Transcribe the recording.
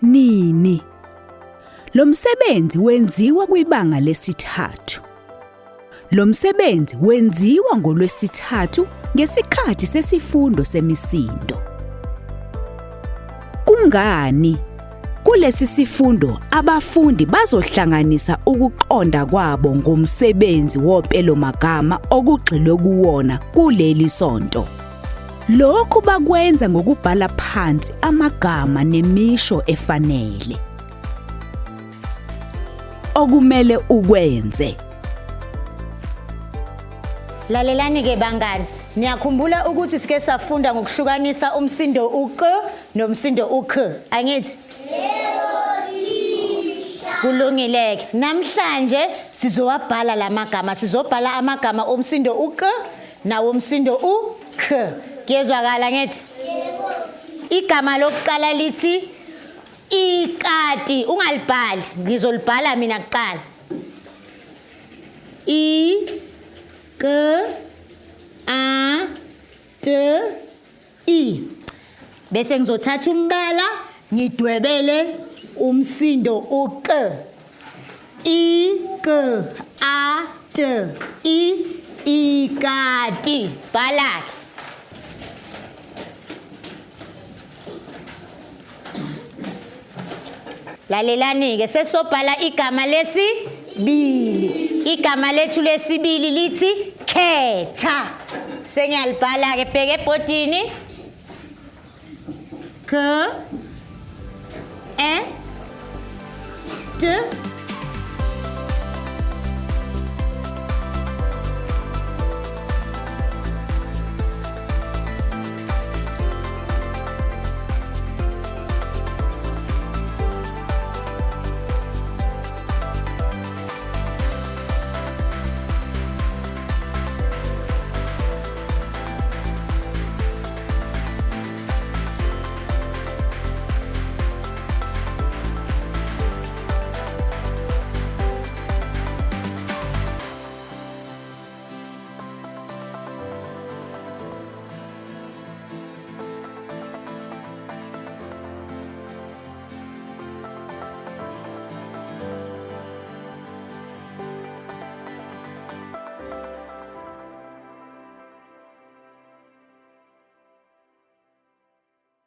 Nini. Lo msebenzi wenziwa kwibanga lesithathu. Lo msebenzi wenziwa ngoLwesithathu ngesikhathi sesifundo semisindo. Kungani? Kulesi sifundo abafundi bazohlanganisa ukuqonda kwabo ngomsebenzi wopelomagama okugxilwe kuwona kuleli sonto. Lokhu bakwenza ngokubhala phansi amagama nemisho efanele. Okumele ukwenze. Lalelani ke bangani, niyakhumbula ukuthi sike safunda ngokuhlukanisa umsindo uq nomsindo ukh, angithi? Kulungileke. Namhlanje sizowabhala lamagama. Sizobhala amagama omsindo uq nawo umsindo ukh. Kuyezwakala ngithi? Yebo. Igama lokuqala lithi ikati. Ungalibhali, ngizolibhala mina kuqala. I K A T I. Bese ngizothatha umbala ngidwebele umsindo uq. I K A T I ikati. Bhala. Lalelani ke sesobhala igama lesibili. Igama lethu lesibili lithi khetha. Sengiyalibhala ke bheke ebhodini. K E T